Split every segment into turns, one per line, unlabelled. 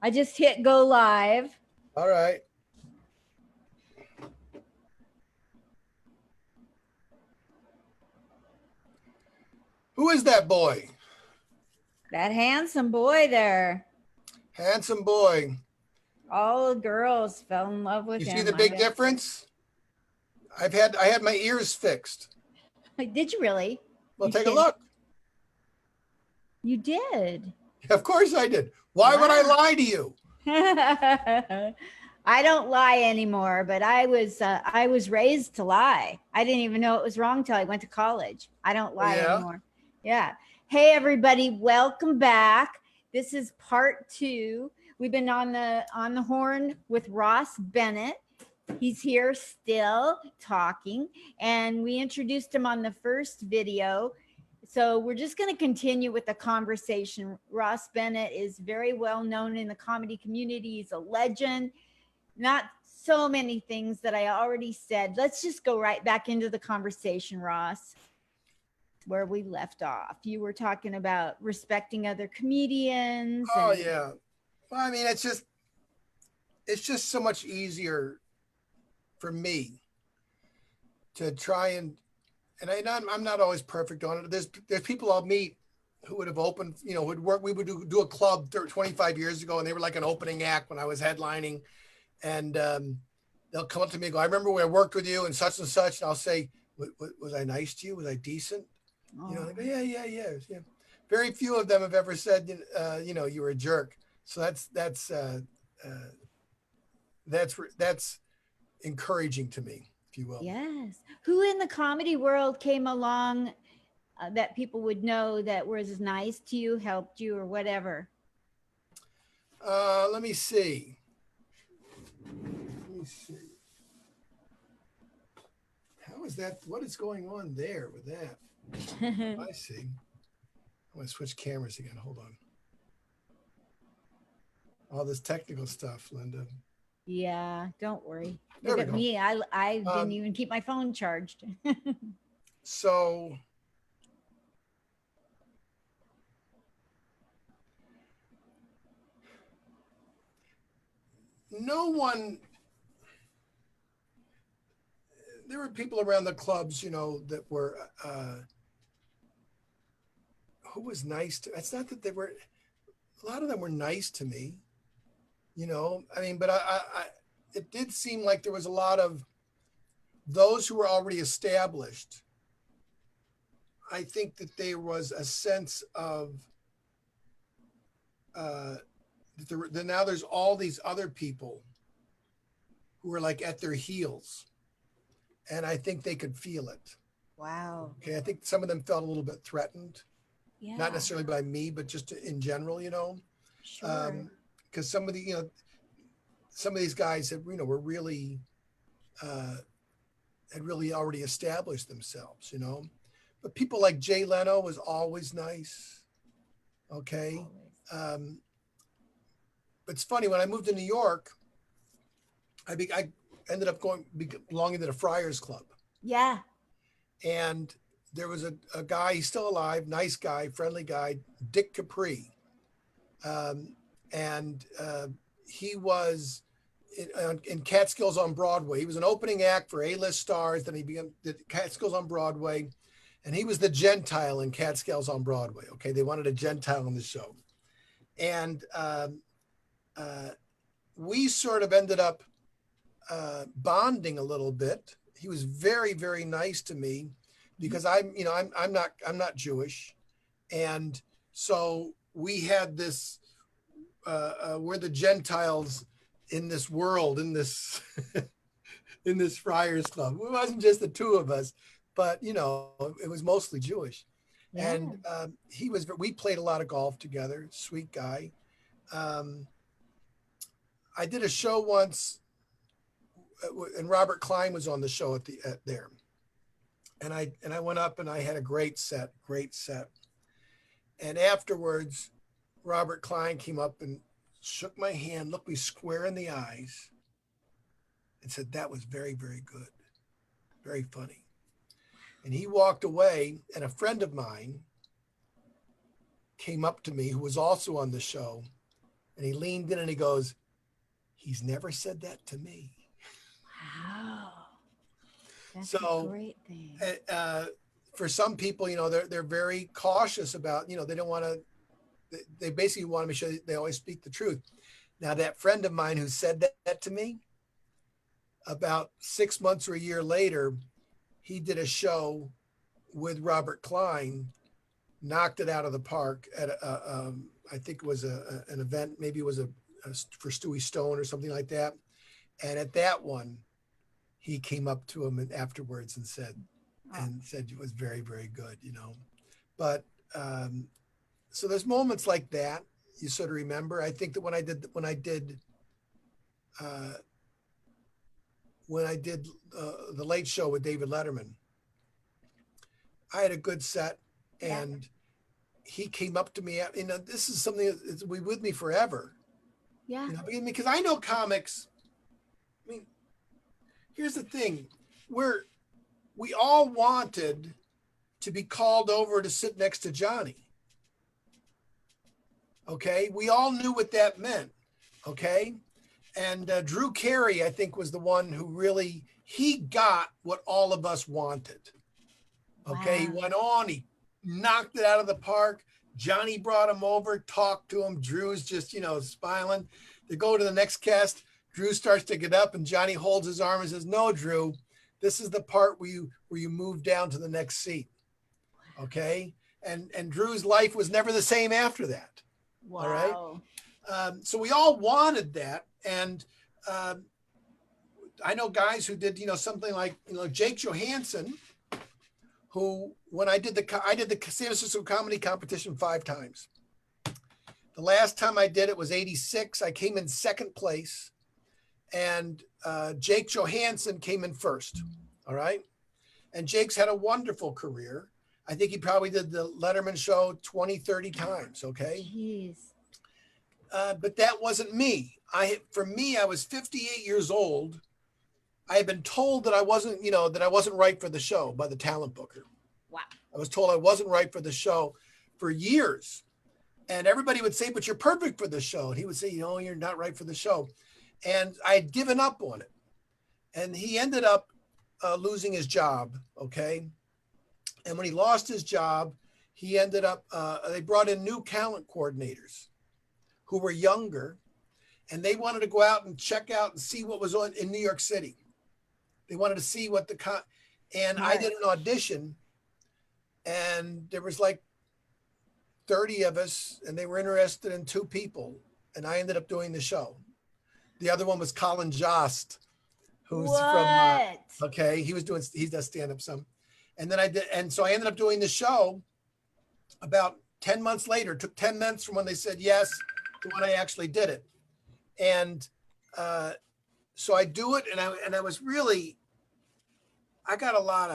I just hit go live.
All right. Who is that boy?
That handsome boy there.
Handsome boy.
All the girls fell in love with
You
him.
see the big difference? I had my ears fixed.
Did you really?
Well,
You
take a
did.
look.
You did.
Of course I did. Why would I lie to you?
I don't lie anymore, but I was raised to lie. I didn't even know it was wrong till I went to college. I don't lie anymore. Yeah. Hey everybody, welcome back. This is part 2. We've been on the horn with Ross Bennett. He's here still talking, and we introduced him on the first video. So we're just going to continue with the conversation. Ross Bennett is very well known in the comedy community. He's a legend. Not so many things that I already said. Let's just go right back into the conversation, Ross, where we left off. You were talking about respecting other comedians.
Oh yeah. Well, I mean, it's just so much easier for me to try and I'm not always perfect on it. There's people I'll meet who would have opened, would work. We would do a club 25 years ago, and they were like an opening act when I was headlining, and they'll come up to me and go, "I remember when I worked with you and such," and I'll say, "Was I nice to you? Was I decent?"
Oh.
They go, yeah. Very few of them have ever said, you were a jerk. So that's encouraging to me, if you will.
Yes. Who in the comedy world came along that people would know that was nice to you, helped you, or whatever?
Let me see. How is that? What is going on there with that? I see. I'm going to switch cameras again. Hold on. All this technical stuff, Linda.
Yeah, don't worry.
There
Look
we
at
go.
me. I didn't even keep my phone charged.
So no one, there were people around the clubs, that were, who was nice to, it's not that they were, a lot of them were nice to me, I mean, but it did seem like there was a lot of those who were already established. I think that there was a sense of, that now there's all these other people who were like at their heels, and I think they could feel it.
Wow.
Okay, I think some of them felt a little bit threatened,
Yeah.
not necessarily by me, but just in general,
Sure.
Because some of these guys that were really had really already established themselves, But people like Jay Leno was always nice. Okay. But it's funny, when I moved to New York, I ended up belonging to the Friars Club.
Yeah.
And there was a guy, he's still alive, nice guy, friendly guy, Dick Capri. He was in Catskills on Broadway. He was an opening act for A-list stars. Then he began the Catskills on Broadway. And he was the Gentile in Catskills on Broadway. Okay, they wanted a Gentile in the show. And we sort of ended up bonding a little bit. He was very, very nice to me because I'm not Jewish, and so we had this. We're the Gentiles in this world, in this in this Friars Club. It wasn't just the two of us, but it was mostly Jewish. Yeah. And we played a lot of golf together. Sweet guy. I did a show once, and Robert Klein was on the show at there. And I went up and I had a great set. And afterwards, Robert Klein came up and shook my hand, looked me square in the eyes, and said, "That was very, very good. Very funny." And he walked away, and a friend of mine came up to me who was also on the show And he leaned in and he goes, he's never said that to me.
Wow. That's
So,
a great thing.
For some people, you know, they're very cautious about, you know, they don't want to, they basically want to make sure they always speak the truth. Now, that friend of mine who said that to me, about 6 months or a year later, he did a show with Robert Klein, knocked it out of the park at I think it was an event, maybe it was for Stewie Stone or something like that. And at that one, he came up to him afterwards and said it was very, very good, you know. But so there's moments like that you sort of remember. I think that when I did the Late Show with David Letterman, I had a good set, and he came up to me. You know, this is something that's be with me forever.
Yeah.
You know, because I know comics. I mean, here's the thing: we all wanted to be called over to sit next to Johnny. Okay, we all knew what that meant. Okay, and Drew Carey, I think, was the one who really he got what all of us wanted. Okay, He went on, he knocked it out of the park. Johnny brought him over, talked to him. Drew's just, you know, smiling. They go to the next cast. Drew starts to get up, and Johnny holds his arm and says, "No, Drew, this is the part where you move down to the next seat." Okay, and Drew's life was never the same after that.
Wow.
All right. So we all wanted that, and I know guys who did, you know, something like, you know, Jake Johansson, who, when I did the San Francisco comedy competition 5 times. The last time I did it was 86. I came in second place, and Jake Johansson came in first. All right. And Jake's had a wonderful career. I think he probably did the Letterman show 20, 30 times. Okay.
Jeez.
But that wasn't me. For me, I was 58 years old. I had been told that I wasn't, you know, that I wasn't right for the show by the talent booker.
Wow.
I was told I wasn't right for the show for years. And everybody would say, "But you're perfect for the show." And he would say, "You know, you're not right for the show." And I had given up on it. And he ended up losing his job. Okay. And when he lost his job, he ended up, they brought in new talent coordinators who were younger, and they wanted to go out and check out and see what was on in New York City. They wanted to see what and I did an audition, and there was like 30 of us, and they were interested in 2 people, and I ended up doing the show. The other one was Colin Jost, who's from, okay, he does stand up some. And then so I ended up doing the show about 10 months later. It took 10 months from when they said yes to when I actually did it. And so I do it, and I was really, I got a lot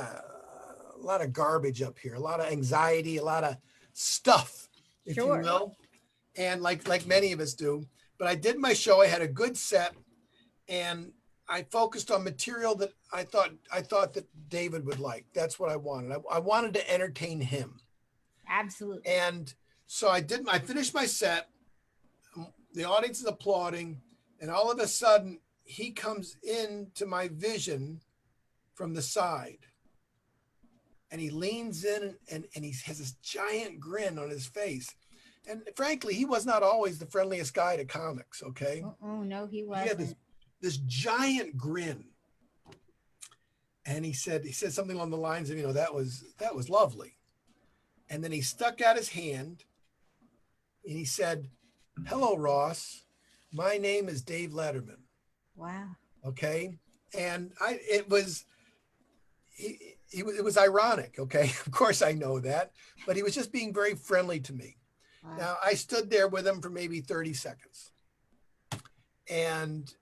of garbage up here, a lot of anxiety, a lot of stuff, if you will, and like many of us do. But I did my show. I had a good set, and I focused on material that I thought that David would like. That's what I wanted. I wanted to entertain him.
Absolutely.
And so I finished my set. The audience is applauding, and all of a sudden he comes into my vision from the side, and he leans in, and he has this giant grin on his face. And frankly, he was not always the friendliest guy to comics. Okay.
Oh no, he wasn't.
He had this giant grin, and he said something along the lines of, you know, that was lovely. And then he stuck out his hand, and he said, "Hello, Ross. My name is Dave Letterman."
Wow.
Okay. And it was ironic. Okay. Of course I know that, but he was just being very friendly to me. Wow. Now I stood there with him for maybe 30 seconds. And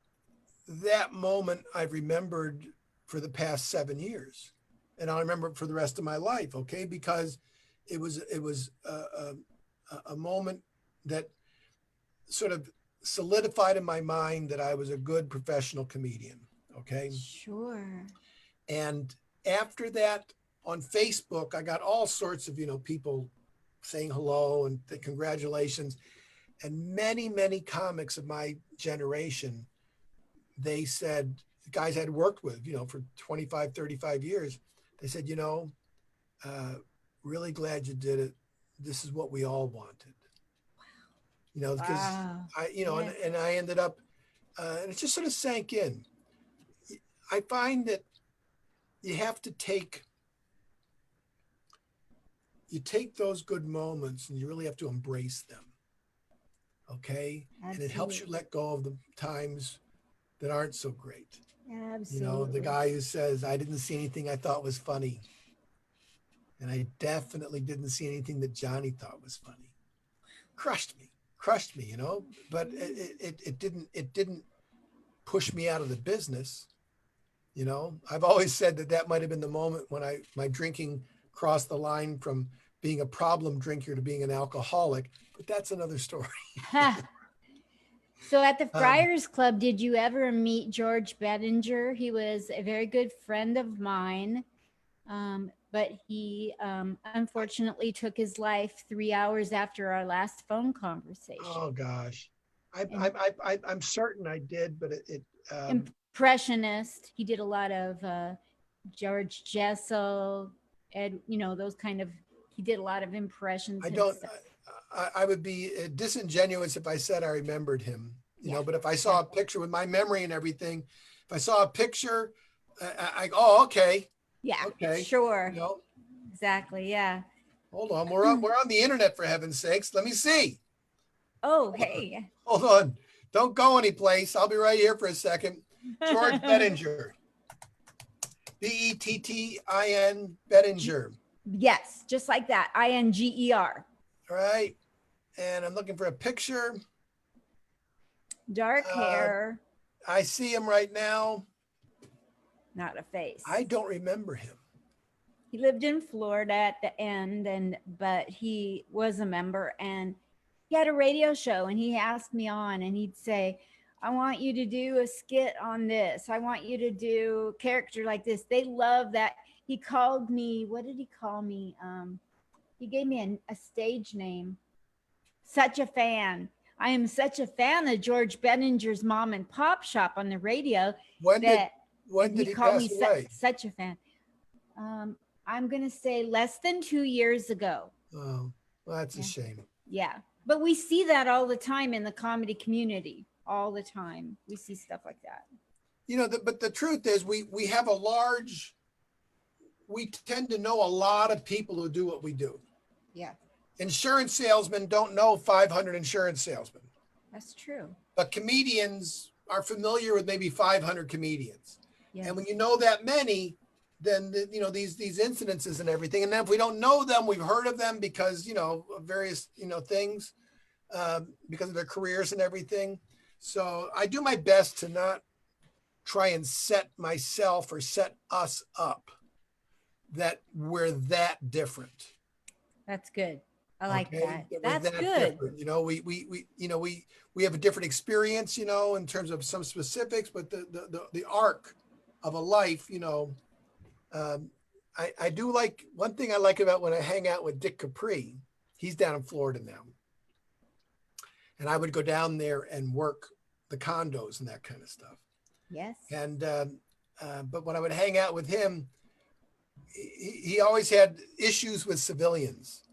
that moment I've remembered for the past 7 years, and I'll remember it for the rest of my life. Okay. Because it was a moment that sort of solidified in my mind that I was a good professional comedian. Okay.
Sure.
And after that, on Facebook, I got all sorts of, you know, people saying hello and congratulations. And many, many comics of my generation, they said, the guys I'd worked with, for 25, 35 years, they said, really glad you did it. This is what we all wanted. Because
Wow.
and I ended up, and it just sort of sank in. I find that you have to take those good moments and you really have to embrace them. Okay.
Absolutely.
And it helps you let go of the times that aren't so great.
Absolutely.
The guy who says, I didn't see anything I thought was funny. And I definitely didn't see anything that Johnny thought was funny. Crushed me, but it didn't push me out of the business. I've always said that might have been the moment when my drinking crossed the line from being a problem drinker to being an alcoholic, but that's another story.
So at the Friars Club, did you ever meet George Bettinger? He was a very good friend of mine, but he unfortunately took his life 3 hours after our last phone conversation.
Oh gosh, I'm certain I did, but
impressionist. He did a lot of George Jessel, those kind of. He did a lot of impressions.
I would be disingenuous if I said I remembered him, but if I saw a picture with my memory and everything, if I saw a picture, okay.
Yeah.
Okay.
Sure. Exactly. Yeah.
Hold on. We're on the internet, for heaven's sakes. Let me see.
Oh, hey.
Hold on. Don't go anyplace. I'll be right here for a second. George Bettinger. Bettin Bettinger.
Yes, just like that. Inger.
All right. And I'm looking for a picture.
Dark hair.
I see him right now.
Not a face.
I don't remember him.
He lived in Florida at the end, but he was a member, and he had a radio show, and he asked me on, and he'd say, I want you to do a skit on this. I want you to do a character like this. They love that. He called me, what did he call me? He gave me a stage name. Such a fan. I am such a fan of George Bettinger's Mom and Pop Shop on the radio.
When did he
called
pass
me
away?
Such a fan. I'm going to say less than 2 years ago.
Oh, well, that's a shame.
Yeah. But we see that all the time in the comedy community. All the time. We see stuff like that.
But the truth is we tend to know a lot of people who do what we do.
Yeah.
Insurance salesmen don't know 500 insurance salesmen.
That's true.
But comedians are familiar with maybe 500 comedians.
Yes.
And when you know that many, then these incidences and everything. And then if we don't know them, we've heard of them because of various things, because of their careers and everything. So I do my best to not try and set myself or set us up that we're that different.
That's good. I like that. That's good.
Different. We have a different experience, in terms of some specifics, but the arc of a life, I do like, one thing I like about when I hang out with Dick Capri, he's down in Florida now. And I would go down there and work the condos and that kind of stuff.
Yes.
And, but when I would hang out with him, he always had issues with civilians,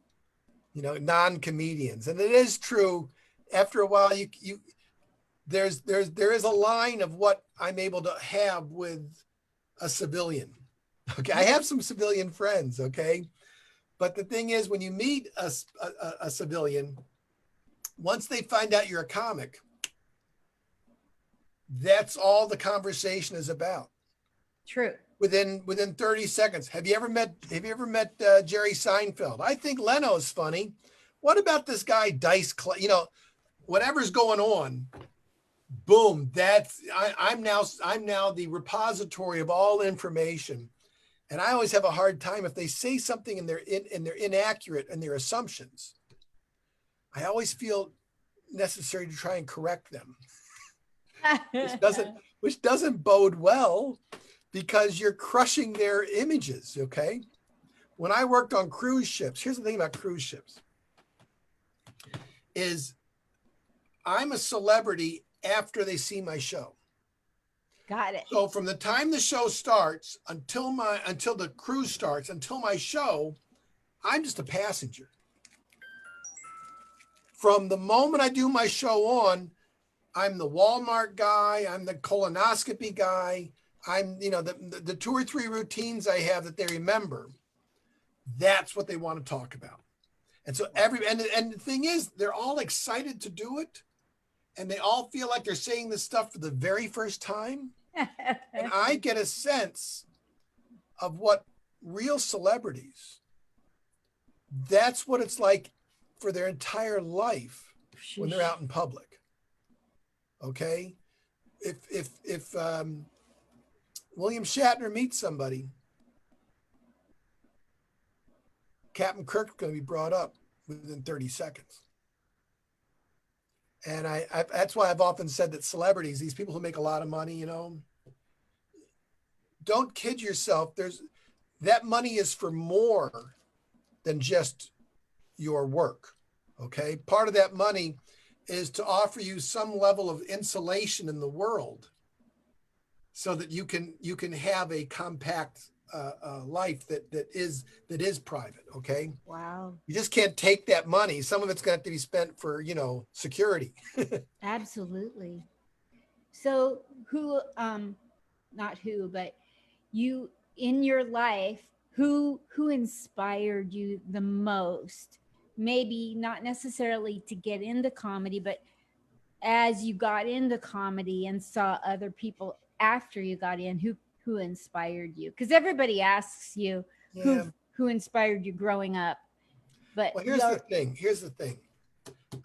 non-comedians. And it is true. After a while, there is a line of what I'm able to have with a civilian. Okay. I have some civilian friends. Okay. But the thing is, when you meet a civilian, once they find out you're a comic, that's all the conversation is about.
True.
Within 30 seconds. Have you ever met Jerry Seinfeld? I think Leno's funny. What about this guy Dice Clay? Whatever's going on, boom, I'm now the repository of all information. And I always have a hard time if they say something and they're inaccurate in their assumptions. I always feel necessary to try and correct them, which doesn't bode well, because you're crushing their images. Okay. When I worked on cruise ships, here's the thing about cruise ships is I'm a celebrity after they see my show.
Got it.
So from the time the show starts until the cruise starts, until my show, I'm just a passenger. From the moment I do my show on, I'm the Walmart guy, I'm the colonoscopy guy, I'm, the 2 or 3 routines I have that they remember. That's what they want to talk about. And so and the thing is, they're all excited to do it. And they all feel like they're saying this stuff for the very first time. And I get a sense of what real celebrities, that's what it's like for their entire life when they're out in public. Okay. If William Shatner meets somebody, Captain Kirk's going to be brought up within 30 seconds. And I that's why I've often said that celebrities, these people who make a lot of money, don't kid yourself. That money is for more than just your work. Okay. Part of that money is to offer you some level of insulation in the world so that you can have a compact life that is private. Okay.
Wow.
You just can't take that money. Some of it's going to have to be spent for, security.
Absolutely. So but you in your life, who inspired you the most? Maybe not necessarily to get into comedy, but as you got into comedy and saw other people after you got in, who inspired you? Because everybody asks you who inspired you growing up. But
well, here's the thing.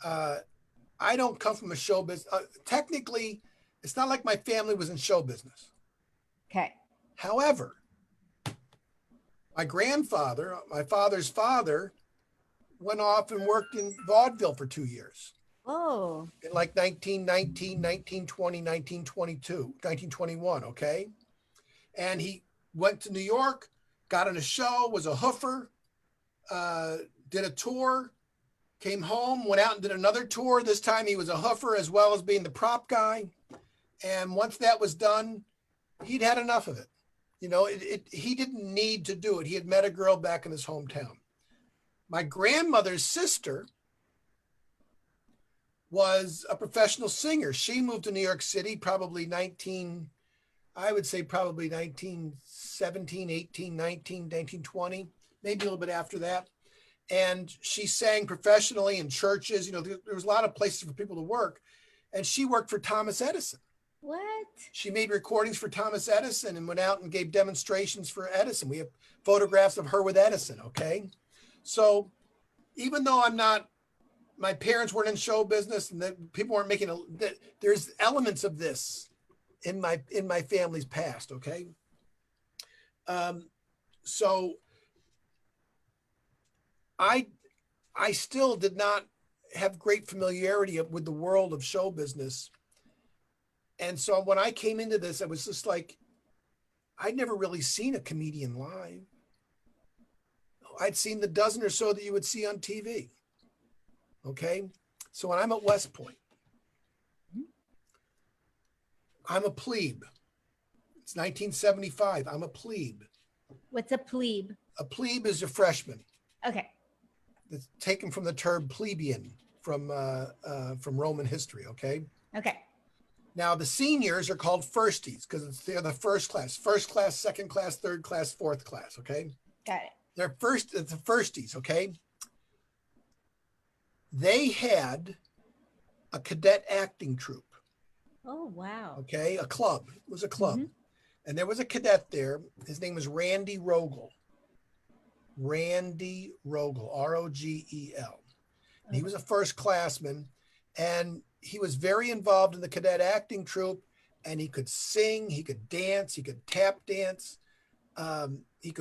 I don't come from a show business. Technically, it's not like my family was in show business.
Okay.
However, my grandfather, my father's father, went off and worked in vaudeville for 2 years.
Oh.
In like 1919, 1920, 1922, 1921, okay? And he went to New York, got on a show, was a hoofer, did a tour, came home, went out and did another tour. This time he was a hoofer as well as being the prop guy. And once that was done, he'd had enough of it. He didn't need to do it. He had met a girl back in his hometown. My grandmother's sister was a professional singer. She moved to New York City, probably 1917, 18, 19, 1920, maybe a little bit after that. And she sang professionally in churches. There was a lot of places for people to work. And she worked for Thomas Edison.
What?
She made recordings for Thomas Edison and went out and gave demonstrations for Edison. We have photographs of her with Edison, okay? So even though my parents weren't in show business and that people weren't making there's elements of this in my family's past, okay? So I still did not have great familiarity with the world of show business. And so when I came into this, I was just like, I'd never really seen a comedian live. I'd seen the dozen or so that you would see on TV. Okay. So when I'm at West Point, I'm a plebe. It's 1975. I'm a plebe.
What's a plebe?
A plebe is a freshman.
Okay.
It's taken from the term plebeian from Roman history. Okay.
Okay.
Now the seniors are called firsties because they're the first class, second class, third class, fourth class. Okay.
Got it.
They're the firsties. Okay. They had a cadet acting troupe.
Oh, wow.
Okay. A club. It was a club. Mm-hmm. And there was a cadet there. His name was Randy Rogel. Randy Rogel, Rogel. And he was a first classman. And he was very involved in the cadet acting troupe. And he could sing, he could dance, he could tap dance. He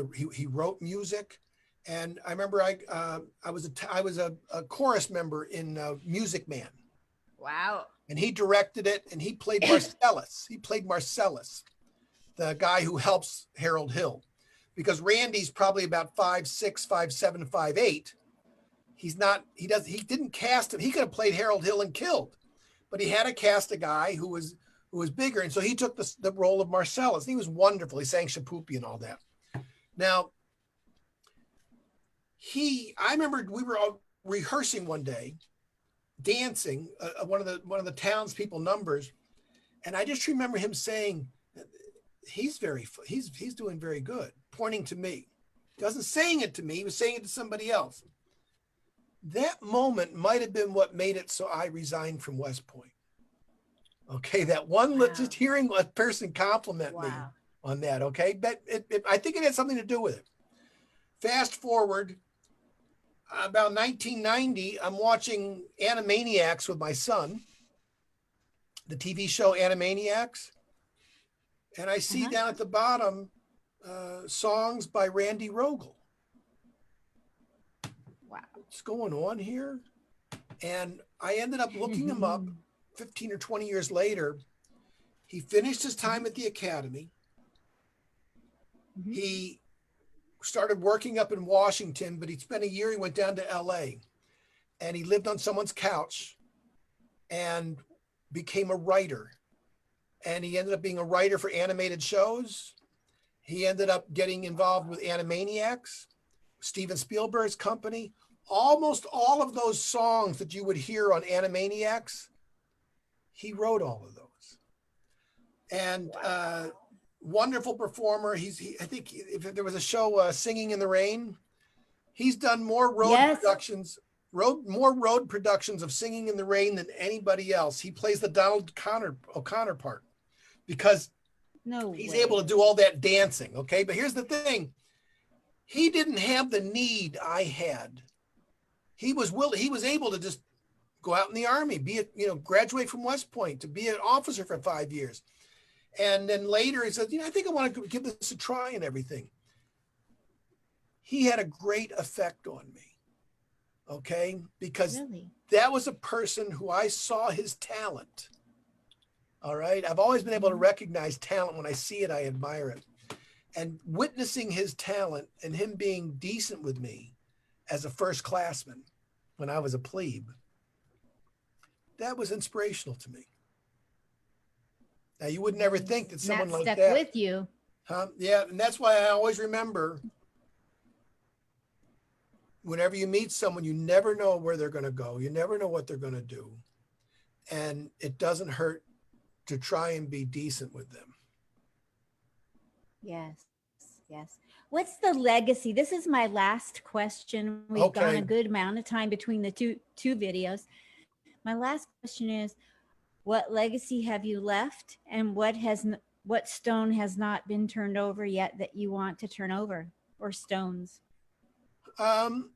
wrote music. And I remember I was a chorus member in Music Man.
Wow.
And he directed it, and he played Marcellus. He played Marcellus, the guy who helps Harold Hill, because Randy's probably about 5'6", 5'7", 5'8". He didn't cast him. He could have played Harold Hill and killed, but he had to cast a guy who was bigger. And so he took the role of Marcellus. He was wonderful. He sang Shapoopy and all that. Now, I remember we were all rehearsing one day, dancing one of the townspeople numbers, and I just remember him saying, he's doing very good, pointing to me. He wasn't saying it to me, he was saying it to somebody else. That moment might have been what made it so I resigned from West Point. Okay, that one, just hearing a person compliment me on that, okay? But I think it had something to do with it. Fast forward, about 1990, I'm watching Animaniacs with my son, the TV show Animaniacs, and I see down at the bottom songs by Randy Rogel.
Wow.
What's going on here? And I ended up looking him up 15 or 20 years later. He finished his time at the academy. He started working up in Washington, but he spent a year, he went down to LA and he lived on someone's couch and became a writer. And he ended up being a writer for animated shows. He ended up getting involved with Animaniacs, Steven Spielberg's company. Almost all of those songs that you would hear on Animaniacs, he wrote all of those. And wonderful performer. I think if there was a show, Singing in the Rain, he's done more road productions of Singing in the Rain than anybody else. He plays the Donald O'Connor part because he's able to do all that dancing. Okay, but here's the thing: he didn't have the need I had. He was able to just go out in the Army, graduate from West Point, to be an officer for 5 years. And then later he said, I think I want to give this a try and everything. He had a great effect on me, okay? Because that was a person who I saw his talent, all right? I've always been able to recognize talent. When I see it, I admire it. And witnessing his talent and him being decent with me as a first classman when I was a plebe, that was inspirational to me. Now, you would never think that someone like that
stuck with you.
Yeah, and that's why I always remember, whenever you meet someone, you never know where they're going to go. You never know what they're going to do. And it doesn't hurt to try and be decent with them.
Yes. What's the legacy? This is my last question. We've gone a good amount of time between the two videos. My last question is, what legacy have you left, and what stone has not been turned over yet that you want to turn over, or stones?
Well,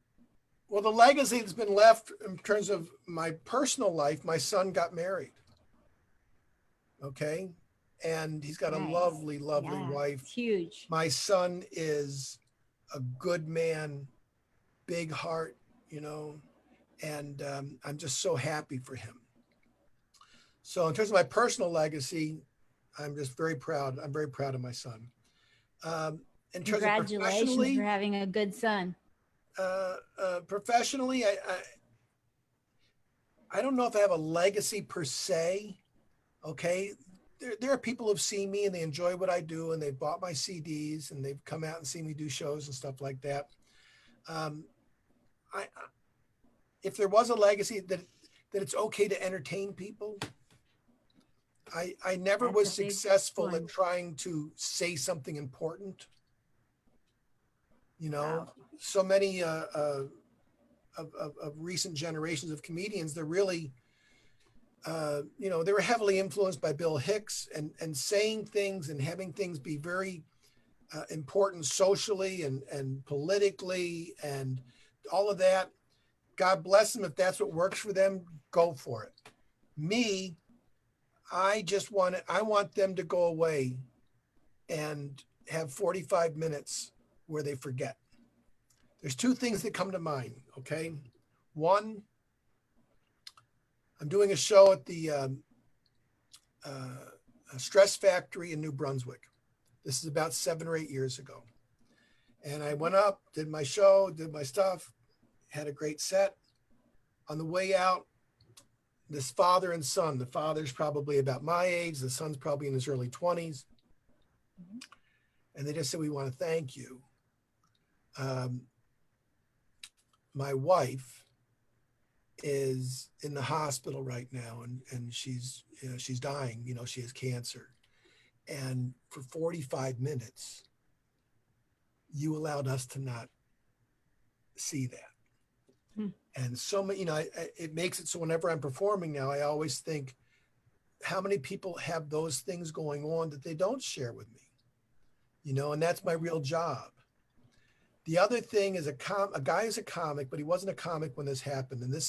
the legacy that's been left in terms of my personal life, my son got married. Okay. And he's got a lovely wife.
It's huge.
My son is a good man, big heart, and I'm just so happy for him. So in terms of my personal legacy, I'm just very proud. I'm very proud of my son. In terms
Congratulations for having a good son.
Professionally, I don't know if I have a legacy per se. Okay. There are people who've seen me and they enjoy what I do, and they've bought my CDs and they've come out and seen me do shows and stuff like that. If there was a legacy that it's okay to entertain people, I never was successful in trying to say something important. So many of recent generations of comedians, they're really, they were heavily influenced by Bill Hicks and saying things and having things be very important socially and politically and all of that. God bless them. If that's what works for them, go for it. Me, I want them to go away and have 45 minutes where they forget. There's two things that come to mind, okay? One, I'm doing a show at the Stress Factory in New Brunswick. This is about 7 or 8 years ago. And I went up, did my show, did my stuff, had a great set. On the way out, this father and son. The father's probably about my age. The son's probably in his early 20s. And they just said, we want to thank you. My wife is in the hospital right now, and she's dying. You know, she has cancer. And for 45 minutes, you allowed us to not see that. And so many, it makes it so whenever I'm performing now, I always think, how many people have those things going on that they don't share with me? And that's my real job. The other thing is a guy is a comic, but he wasn't a comic when this happened. And it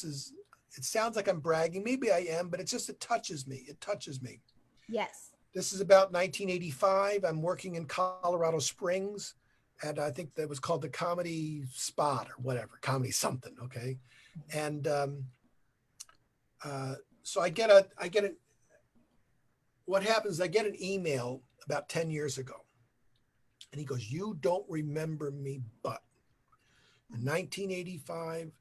sounds like I'm bragging. Maybe I am, but it touches me. It touches me.
Yes.
This is about 1985. I'm working in Colorado Springs. And I think that was called the Comedy Spot or whatever, Comedy something. Okay. And so what happens is I get an email about 10 years ago. And he goes, you don't remember me, but in 1985,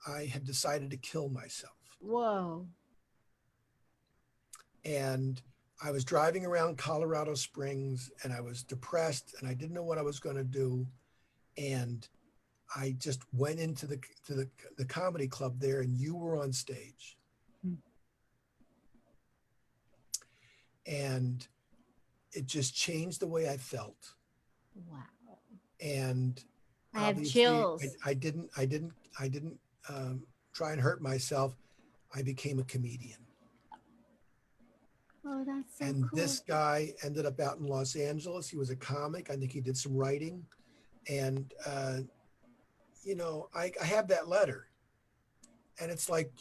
I had decided to kill myself.
Whoa.
And I was driving around Colorado Springs and I was depressed and I didn't know what I was going to do. And I just went into the comedy club there and you were on stage. And it just changed the way I felt.
Wow.
And
I have chills.
I didn't try and hurt myself. I became a comedian.
Oh, that's so
And
cool.
this guy ended up out in Los Angeles. He was a comic. I think he did some writing. And, I have that letter. And it's like,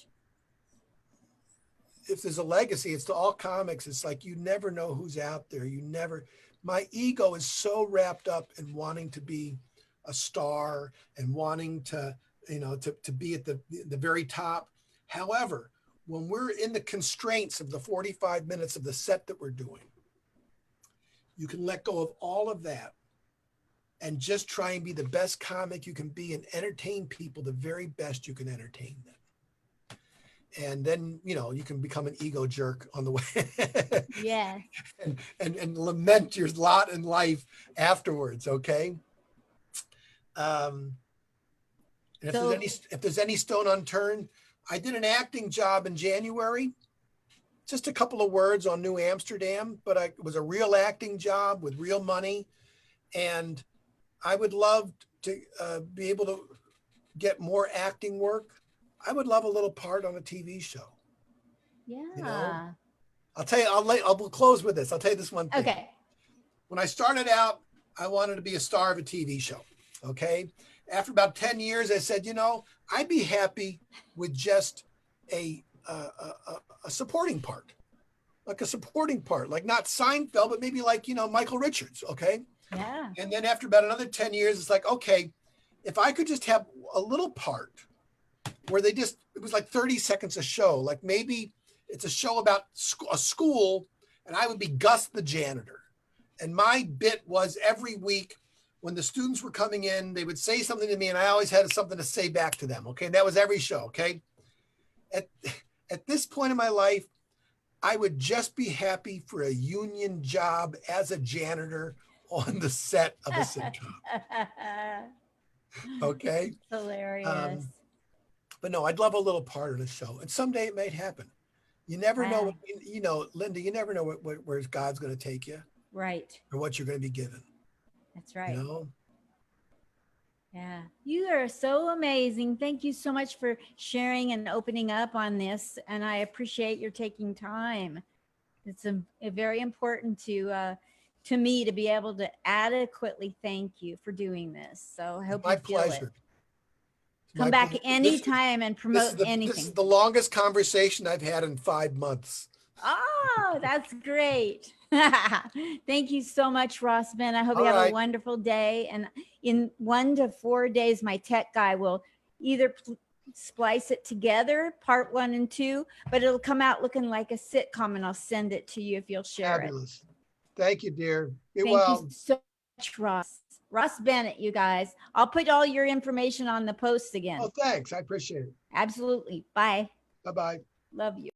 if there's a legacy, it's to all comics. It's like, you never know who's out there. My ego is so wrapped up in wanting to be a star and wanting to be at the very top. However, when we're in the constraints of the 45 minutes of the set that we're doing, you can let go of all of that and just try and be the best comic you can be and entertain people the very best you can entertain them. And then, you can become an ego jerk on the way.
Yeah.
and lament your lot in life afterwards. Okay. And if there's any stone unturned, I did an acting job in January, just a couple of words on New Amsterdam, but it was a real acting job with real money. And I would love to be able to get more acting work. I would love a little part on a TV show.
Yeah.
I'll tell you, we'll close with this. I'll tell you this one thing.
Okay.
When I started out, I wanted to be a star of a TV show. Okay. After about 10 years, I said, I'd be happy with just a supporting part, like not Seinfeld, but maybe like, Michael Richards. Okay.
Yeah.
And then after about another 10 years, it's like, okay, if I could just have a little part where it was like 30 seconds a show, like maybe it's a show about a school and I would be Gus the janitor. And my bit was every week when the students were coming in, they would say something to me and I always had something to say back to them. Okay. And that was every show. Okay. At this point in my life, I would just be happy for a union job as a janitor on the set of a sitcom. Okay.
Hilarious.
But no, I'd love a little part of the show. And someday it might happen. You never know, Linda, you never know where God's going to take you.
Right.
Or what you're going to be given.
That's right.
Yeah.
You are so amazing. Thank you so much for sharing and opening up on this. And I appreciate your taking time. It's a very important to me to be able to adequately thank you for doing this. So I hope
my
you feel
pleasure.
it. Come back anytime and promote anything.
This is the longest conversation I've had in 5 months.
Oh, that's great. Thank you so much, Ross Bennett. I hope you have a wonderful day. And in 1 to 4 days, my tech guy will either splice it together, part 1 and 2, but it'll come out looking like a sitcom and I'll send it to you if you'll share
Fabulous. Thank you, dear.
Thank you so much, Ross. Ross Bennett, you guys. I'll put all your information on the post again.
Oh, thanks. I appreciate it.
Absolutely. Bye.
Bye-bye.
Love you.